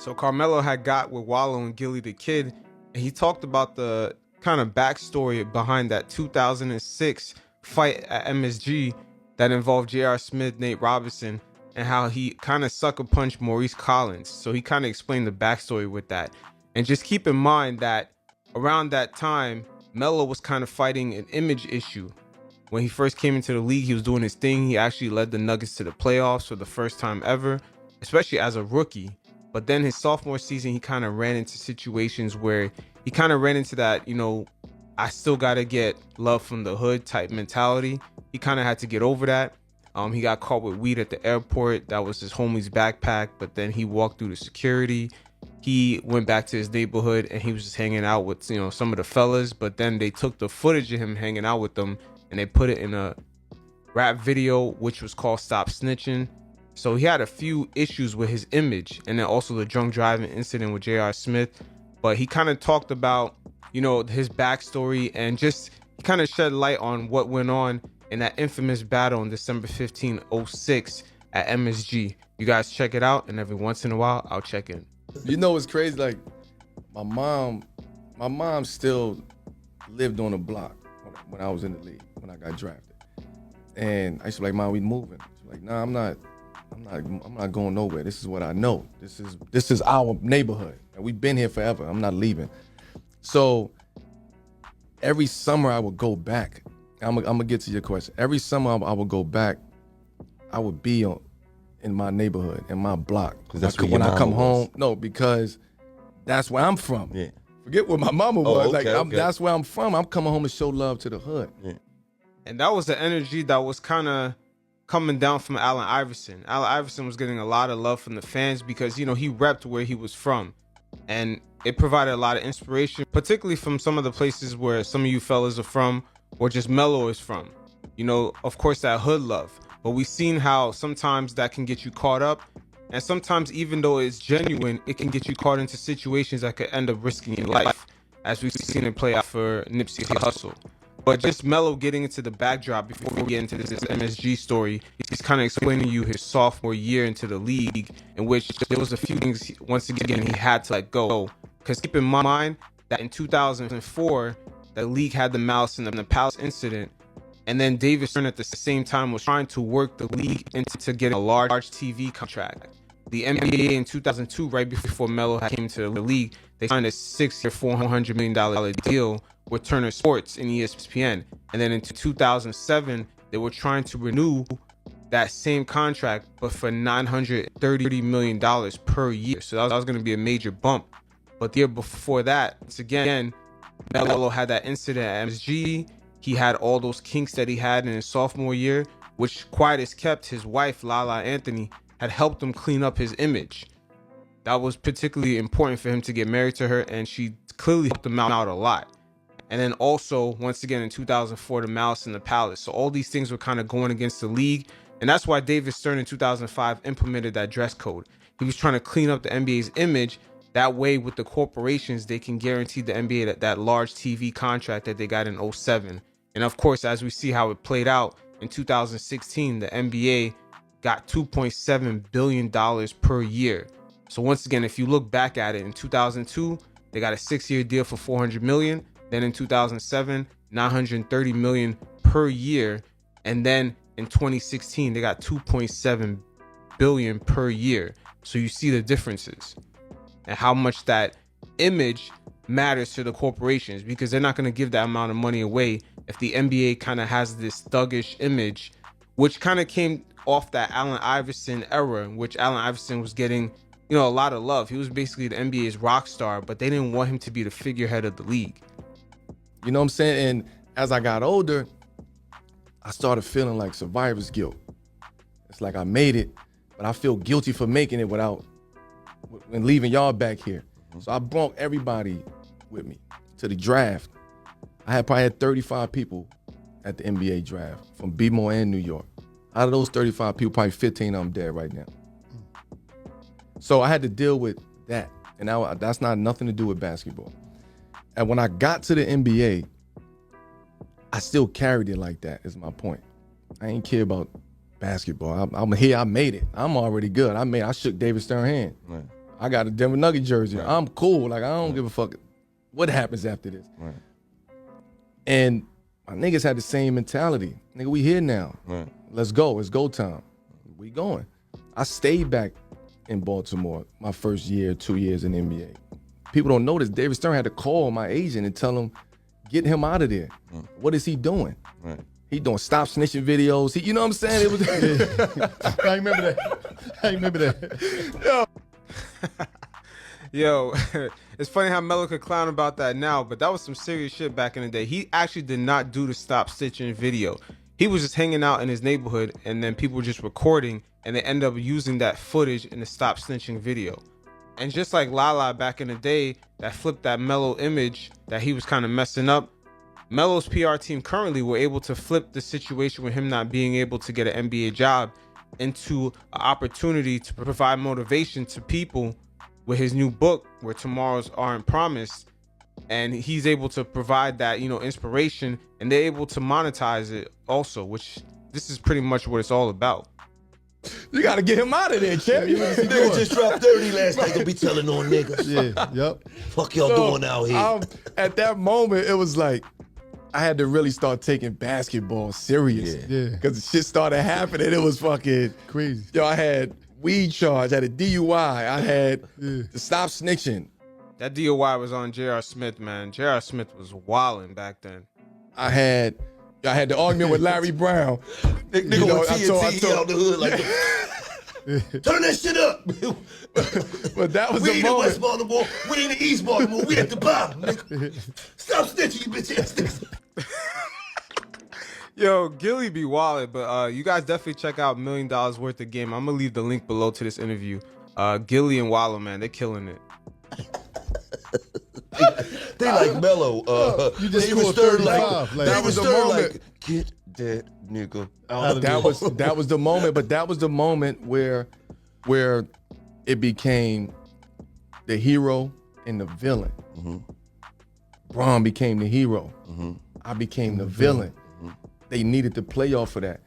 So Carmelo had got with Wallow and Gilly the Kid, and he talked about the kind of backstory behind that 2006 fight at MSG that involved J.R. Smith, Nate Robinson, and how he kind of sucker punched Maurice Collins. So he kind of explained the backstory with that. And just keep in mind that around that time, Melo was kind of fighting an image issue. When he first came into the league, he was doing his thing. He actually led the Nuggets to the playoffs for the first time ever, especially as a rookie. But then his sophomore season, he kind of ran into situations where he kind of ran into that, I still got to get love from the hood type mentality. He kind of had to get over that. He got caught with weed at the airport. That was his homie's backpack. But then he walked through the security. He went back to his neighborhood and he was just hanging out with, some of the fellas. But then they took the footage of him hanging out with them and they put it in a rap video, which was called Stop Snitching. So he had a few issues with his image, and then also the drunk driving incident with J.R. Smith. But he kind of talked about, his backstory and just he kind of shed light on what went on in that infamous battle on December 15, 2006 at MSG. You guys check it out, and every once in a while, I'll check in. It's crazy. Like my mom still lived on the block when I was in the league, when I got drafted. And I used to be like, Mom, we moving. She's like, nah, I'm not going nowhere. This is what I know. This is our neighborhood. And we've been here forever. I'm not leaving. So every summer I would go back. I'm gonna get to your question. Every summer I would go back. I would be in my neighborhood, in my block. Because that's when I come home. No, because that's where I'm from. Yeah. Forget what my mama was. Okay. That's where I'm from. I'm coming home to show love to the hood. Yeah. And that was the energy that was kind of coming down from Allen Iverson. Allen Iverson was getting a lot of love from the fans because, he repped where he was from. And it provided a lot of inspiration, particularly from some of the places where some of you fellas are from or just Melo is from. Of course, that hood love. But we've seen how sometimes that can get you caught up. And sometimes, even though it's genuine, it can get you caught into situations that could end up risking your life, as we've seen it play out for Nipsey Hussle. But just Melo getting into the backdrop before we get into this MSG story, he's kind of explaining to you his sophomore year into the league, in which there was a few things, once again, he had to let go. Because keep in mind that in 2004, the league had the Malice in the Palace incident, and then David Stern at the same time was trying to work the league into getting a large TV contract. The NBA in 2002, right before Melo came to the league, they signed a 6-year, $400 million deal with Turner Sports and ESPN. And then in 2007, they were trying to renew that same contract, but for $930 million per year. So that was going to be a major bump. But the year before that, once again, Melo had that incident at MSG. He had all those kinks that he had in his sophomore year, which, quiet as kept, his wife, Lala Anthony, had helped him clean up his image. That was particularly important for him to get married to her, and she clearly helped him out a lot. And then also, once again, in 2004, the Malice in the Palace. So all these things were kind of going against the league, and that's why David Stern in 2005 implemented that dress code. He was trying to clean up the NBA's image. That way, with the corporations, they can guarantee the NBA that large TV contract that they got in 2007. And of course, as we see how it played out in 2016, the NBA got $2.7 billion per year. So once again, if you look back at it, in 2002, they got a 6-year deal for $400 million. Then in 2007, $930 million per year. And then in 2016, they got $2.7 billion per year. So you see the differences and how much that image matters to the corporations, because they're not going to give that amount of money away if the NBA kind of has this thuggish image, which kind of came off that Allen Iverson era, in which Allen Iverson was getting, a lot of love. He was basically the NBA's rock star, but they didn't want him to be the figurehead of the league. You know what I'm saying? And as I got older, I started feeling like survivor's guilt. It's like I made it, but I feel guilty for making it when leaving y'all back here. So I brought everybody with me to the draft. I probably had 35 people at the NBA draft from B-More and New York. Out of those 35 people, probably 15 of them dead right now. So I had to deal with that. And now that's not nothing to do with basketball. And when I got to the NBA, I still carried it like that, is my point. I ain't care about basketball. I'm here, I made it. I'm already good. I shook David Stern's hand. Right. I got a Denver Nugget jersey. Right. I'm cool. Like, I don't give a fuck what happens after this. Right. And my niggas had the same mentality. Nigga, we here now. Right. Let's go. It's go time. We going. I stayed back in Baltimore my first year, 2 years in the NBA. People don't know this. David Stern had to call my agent and tell him, get him out of there. What is he doing? Right. He doing stop snitching videos. You know what I'm saying? It was. I remember that. I remember that. Yo, it's funny how Melo could clown about that now, but that was some serious shit back in the day. He actually did not do the stop stitching video. He was just hanging out in his neighborhood, and then people were just recording, and they end up using that footage in the stop snitching video. And just like Lala back in the day, that flipped that Melo image that he was kind of messing up. Melo's PR team currently were able to flip the situation with him not being able to get an NBA job into an opportunity to provide motivation to people with his new book, Where Tomorrows Aren't Promised. And he's able to provide that, you know, inspiration, and they're able to monetize it also, which this is pretty much what it's all about. You got to get him out of there, champ. Nigga just dropped 30 last night. Gonna be telling on niggas. Yeah, yep. Fuck y'all doing out here? At that moment, it was like, I had to really start taking basketball serious. Yeah. Because shit started happening. It was fucking Crazy. Yo, I had weed charge, I had a DUI, I had to stop snitching. That DUI was on J.R. Smith, man. J.R. Smith was wilding back then. I had the argument with Larry Brown. Nigga You know, with I TNT told- out the hood like, turn that shit up. But that was We the ain't in moment. West Baltimore. We ain't in East Baltimore. We at the bottom, nigga. Stop snitching, you bitch ass niggas. Yo, Gilly be wildin', but you guys definitely check out $1 Million Worth of Game. I'm gonna leave the link below to this interview. Gilly and Wallow, man, they're killing it. They like Melo. You just David scored Stern 35. Like, that David was the Stern moment. like, get that nigga Out out of of there. That was the moment, but that was the moment where it became the hero and the villain. Braun became the hero. I became the villain. They needed to play off of that.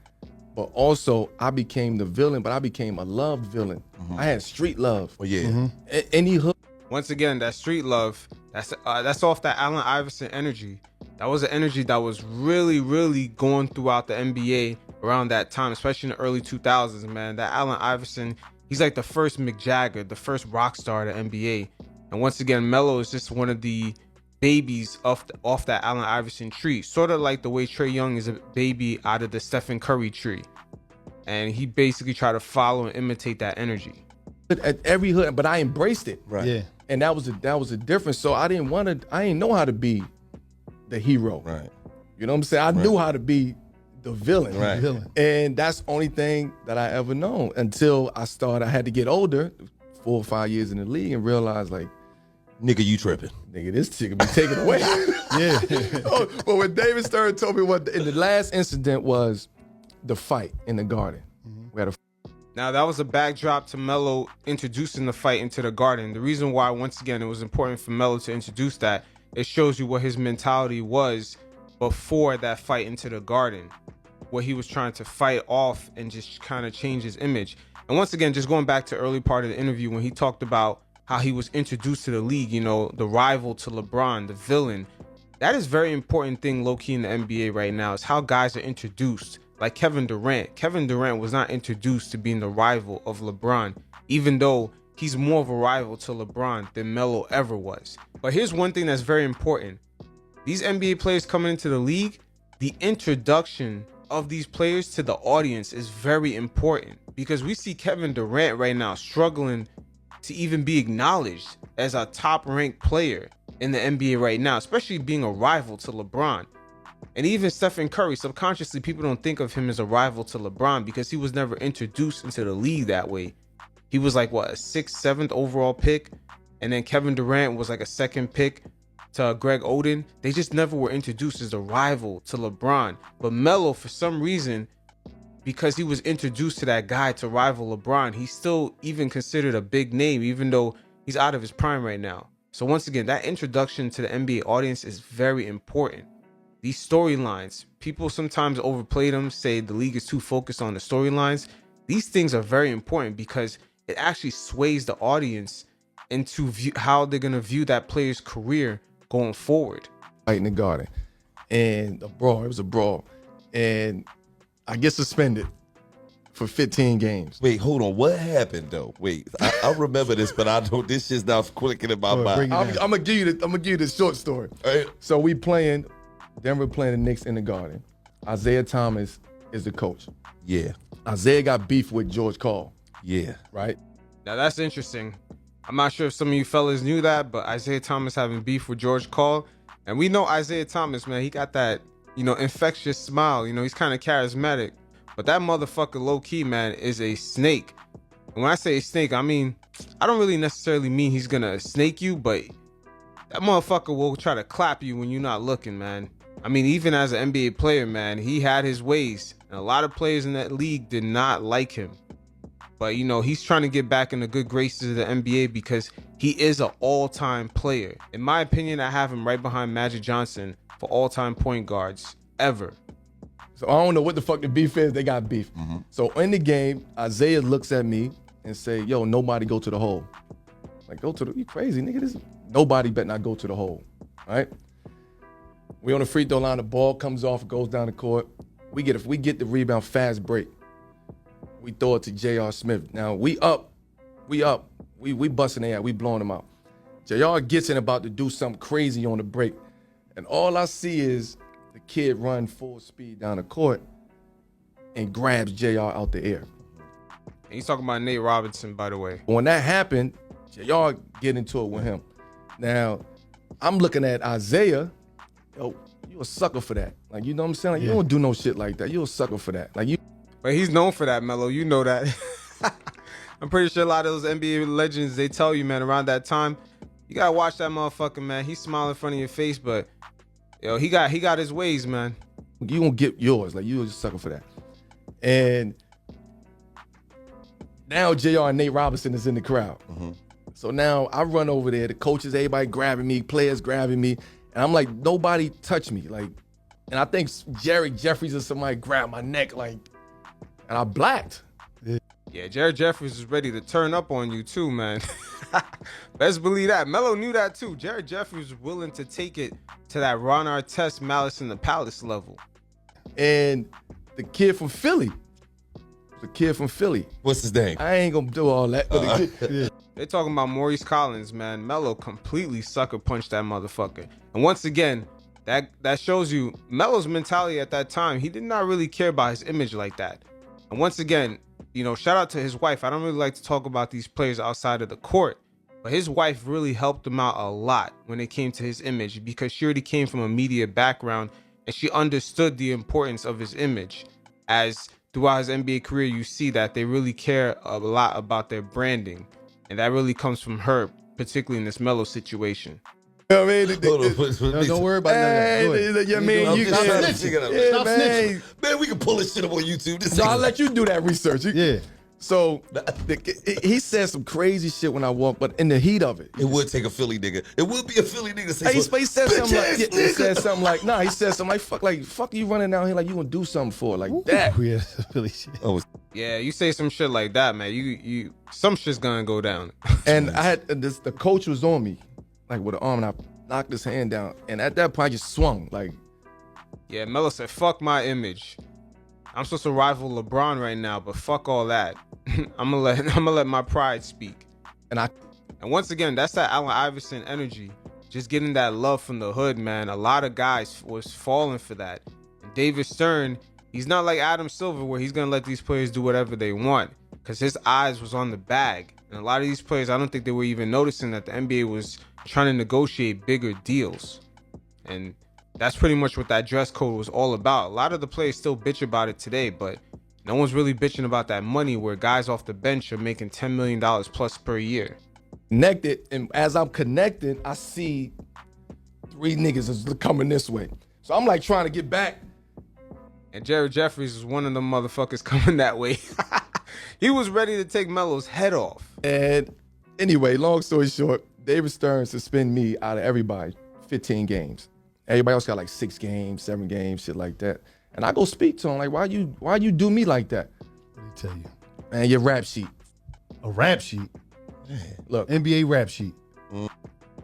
But also, I became the villain, but I became a loved villain. I had street love. Oh, yeah. Any hood. Once again, that street love, that's off that Allen Iverson energy. That was an energy that was really, really going throughout the NBA around that time, especially in the early 2000s, man. That Allen Iverson, he's like the first Mick Jagger, the first rock star of the NBA. And once again, Melo is just one of the babies off that Allen Iverson tree, sort of like the way Trae Young is a baby out of the Stephen Curry tree. And he basically tried to follow and imitate that energy. At every hood, but I embraced it. Right. Yeah. And that was a difference. So I didn't know how to be the hero. Right. You know what I'm saying? I knew how to be the villain. Right. Villain. And that's the only thing that I ever known until I had to get older, 4 or 5 years in the league, and realize like, Nigga, you tripping. nigga, this shit can be taken away. Yeah. Oh, but when David Stern told me what in the last incident was the fight in the Garden. We had a Now, that was a backdrop to Melo introducing the fight into the Garden. The reason why, once again, it was important for Melo to introduce that, it shows you what his mentality was before that fight into the Garden, what he was trying to fight off and just kind of change his image. And once again, just going back to early part of the interview when he talked about how he was introduced to the league, you know, the rival to LeBron, the villain. That is very important thing low-key in the NBA right now, is how guys are introduced. Like Kevin Durant. Kevin Durant was not introduced to being the rival of LeBron, even though he's more of a rival to LeBron than Melo ever was. But here's one thing that's very important. These NBA players coming into the league, the introduction of these players to the audience is very important, because we see Kevin Durant right now struggling to even be acknowledged as a top-ranked player in the NBA right now, especially being a rival to LeBron. And even Stephen Curry, subconsciously, people don't think of him as a rival to LeBron because he was never introduced into the league that way. He was like, what, a 6th, 7th overall pick? And then Kevin Durant was like a 2nd pick to Greg Oden. They just never were introduced as a rival to LeBron. But Melo, for some reason, because he was introduced to that guy to rival LeBron, he's still even considered a big name, even though he's out of his prime right now. So once again, that introduction to the NBA audience is very important. These storylines, people sometimes overplay them, say the league is too focused on the storylines. These things are very important because it actually sways the audience into how they're gonna view that player's career going forward. Fight in the Garden, and a brawl. It was a brawl, and I get suspended for 15 games. Wait, hold on. What happened though? Wait, I remember this, but I don't. This shit's now clicking in my mind. I'm gonna give you the short story. Right. So we playing, Denver playing the Knicks in the Garden. Isaiah Thomas is the coach. Yeah, Isaiah got beef with George Karl, yeah. right? Now that's interesting. I'm not sure if some of you fellas knew that, but Isaiah Thomas having beef with George Karl. And we know Isaiah Thomas, man, he got that, infectious smile. He's kind of charismatic. But that motherfucker low-key, man, is a snake. And when I say snake, I mean, I don't really necessarily mean he's gonna snake you, but that motherfucker will try to clap you when you're not looking, man. I mean, even as an NBA player, man, he had his ways. And a lot of players in that league did not like him. But, he's trying to get back in the good graces of the NBA because he is an all-time player. In my opinion, I have him right behind Magic Johnson for all-time point guards ever. So I don't know what the fuck the beef is. They got beef. So in the game, Isaiah looks at me and say, yo, nobody go to the hole. Like, you crazy, nigga. Nobody better not go to the hole, right? We on the free throw line, the ball comes off, goes down the court. We get the rebound, fast break. We throw it to J.R. Smith. Now we up. We busting their ass, we blowing them out. J.R. gets in about to do something crazy on the break. And all I see is the kid run full speed down the court and grabs J.R. out the air. And he's talking about Nate Robinson, by the way. When that happened, J.R. get into it with him. Now, I'm looking at Isaiah. Yo, you a sucker for that. Like, you know what I'm saying? Like, you don't do no shit like that. You a sucker for that. Like, you. But he's known for that, Melo. You know that. I'm pretty sure a lot of those NBA legends, they tell you, man, around that time, you gotta watch that motherfucker, man. He's smiling in front of your face, but he got his ways, man. You gonna get yours. Like, you a sucker for that. And now JR and Nate Robinson is in the crowd. So now I run over there, the coaches, everybody grabbing me, players grabbing me, and I'm like, nobody touch me. Like, and I think Jerry Jeffries or somebody grabbed my neck, like, and I blacked. Yeah, Jared Jeffries is ready to turn up on you too, man. Best believe that. Melo knew that too. Jared Jeffries was willing to take it to that Ron Artest Malice in the Palace level. And the kid from Philly, What's his name? I ain't gonna do all that. But They talking about Maurice Collins, man. Melo completely sucker punched that motherfucker. And once again, that shows you Melo's mentality at that time. He did not really care about his image like that. And once again, shout out to his wife. I don't really like to talk about these players outside of the court, but his wife really helped him out a lot when it came to his image because she already came from a media background and she understood the importance of his image. As throughout his NBA career, you see that they really care a lot about their branding. And that really comes from her, particularly in this Melo situation. you know what I mean? Hold on, No, don't worry about that. Go ahead. Yeah, man, you Stop can. snitching. Stop man. Man, we can pull this shit up on YouTube. This So I'll nigga's- let you do that research. Yeah. So he said some crazy shit when I walked, but in the heat of it. It would take a Philly nigga. It would be a Philly nigga. Say, He said something like, "Bitch-ass he said nigga." something like, nah, he said something like, fuck you running down here like you gonna do something for it, like that. Yeah, Philly shit. Oh, Yeah, you say some shit like that, man. You some shit's gonna go down. And I had the coach was on me, like with an arm, and I knocked his hand down. And at that point, I just swung, like, Yeah, Melo said, fuck my image. I'm supposed to rival LeBron right now, but fuck all that. I'm gonna let my pride speak. and I And once again, that's that Allen Iverson energy. Just getting that love from the hood, man. A lot of guys was falling for that. And David Stern, he's not like Adam Silver where he's gonna let these players do whatever they want. Because his eyes was on the bag. And a lot of these players, I don't think they were even noticing that the NBA was trying to negotiate bigger deals. And that's pretty much what that dress code was all about. A lot of the players still bitch about it today, but no one's really bitching about that money where guys off the bench are making $10 million plus per year. connected, and as I'm connecting, I see 3 niggas is coming this way. So I'm like trying to get back. And Jared Jeffries was one of them motherfuckers coming that way. He was ready to take Melo's head off. And anyway, long story short, David Stern suspended me out of everybody 15 games. Everybody else got like 6 games, 7 games, shit like that. And I go speak to him like, why you do me like that? What did he tell you? Man, your rap sheet. A rap sheet. Look, NBA rap sheet.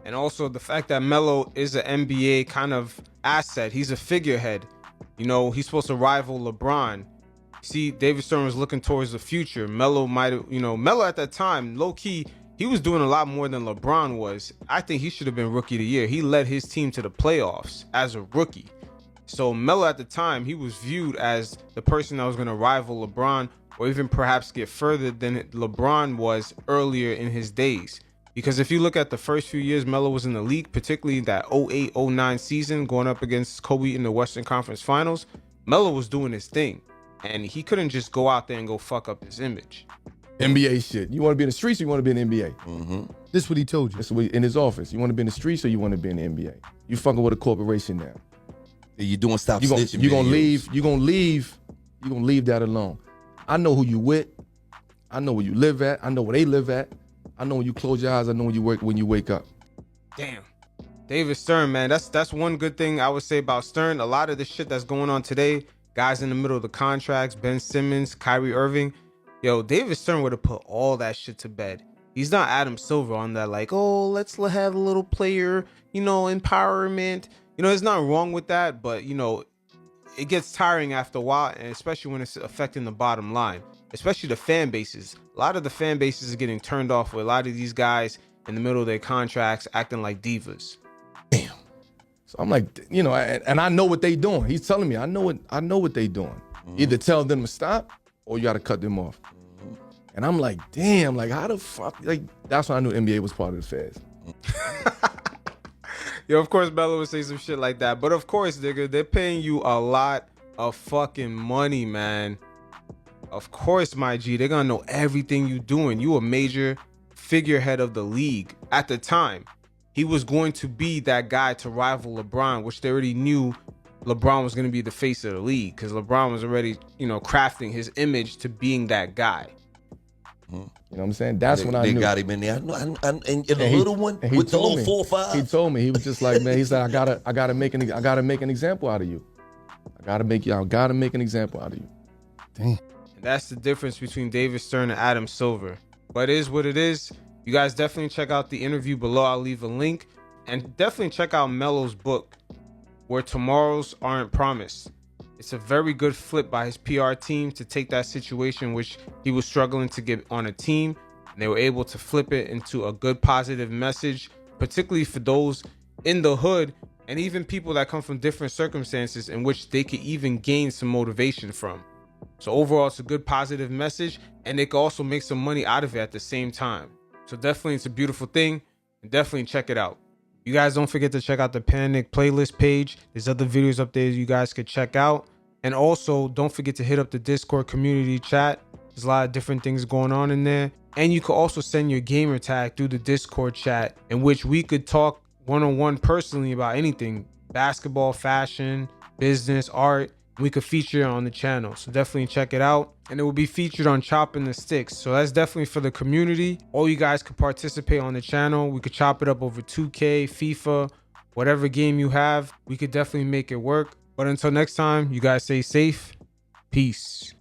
And also the fact that Melo is an NBA kind of asset. He's a figurehead. You know, he's supposed to rival LeBron. See, David Stern was looking towards the future. Melo might have, Melo at that time, low key, he was doing a lot more than LeBron was. I think he should have been rookie of the year. He led his team to the playoffs as a rookie. So Melo at the time, he was viewed as the person that was going to rival LeBron or even perhaps get further than LeBron was earlier in his days. Because if you look at the first few years Melo was in the league, particularly that 08-09 season going up against Kobe in the Western Conference Finals, Melo was doing his thing. And he couldn't just go out there and go fuck up his image. NBA shit. You want to be in the streets or you want to be in the NBA? This is what he told you. That's what in his office. You want to be in the streets or you want to be in the NBA? You fucking with a corporation now. You doing stop You snitching gonna videos. leave. You gonna leave that alone. I know who you with. I know where you live at. I know where they live at. I know when you close your eyes. I know when you wake up. Damn. David Stern, man, that's one good thing I would say about Stern. A lot of the shit that's going on today, guys in the middle of the contracts, Ben Simmons, Kyrie Irving, yo, David Stern would have put all that shit to bed. He's not Adam Silver on that, like, oh, let's have a little player, empowerment. There's nothing wrong with that, but, it gets tiring after a while, and especially when it's affecting the bottom line, especially the fan bases. A lot of the fan bases are getting turned off with a lot of these guys in the middle of their contracts acting like divas. Damn. So I'm like, and I know what they doing. He's telling me, I know what they doing. Either tell them to stop or you got to cut them off. And I'm like, damn, like how the fuck? Like that's when I knew NBA was part of the feds. Yo, of course, Melo would say some shit like that. But of course, nigga, they're paying you a lot of fucking money, man. Of course, my G, they're gonna know everything you doing. You a major figurehead of the league. At the time, he was going to be that guy to rival LeBron, which they already knew LeBron was gonna be the face of the league because LeBron was already, crafting his image to being that guy. You know what I'm saying? That's when I knew. They got him in there. And the little one with the little 4-5. He told me, he was just like, man, he said, I gotta make an example out of you. I gotta make an example out of you. Damn. And that's the difference between David Stern and Adam Silver. But it is what it is. You guys definitely check out the interview below. I'll leave a link. And definitely check out Melo's book, Where Tomorrows Aren't Promised. It's a very good flip by his PR team to take that situation which he was struggling to get on a team, and they were able to flip it into a good positive message, particularly for those in the hood and even people that come from different circumstances in which they could even gain some motivation from. So overall, it's a good positive message, and they can also make some money out of it at the same time. So definitely it's a beautiful thing, and definitely check it out. You guys don't forget to check out the PanKnick playlist page. There's other videos up there you guys could check out. And also, don't forget to hit up the Discord community chat. There's a lot of different things going on in there. And you could also send your gamer tag through the Discord chat, in which we could talk one-on-one personally about anything. Basketball, fashion, business, art. We could feature it on the channel. So definitely check it out. And it will be featured on Chopping the Sticks. So that's definitely for the community. All you guys could participate on the channel. We could chop it up over 2K, FIFA, whatever game you have. We could definitely make it work. But until next time, you guys stay safe. Peace.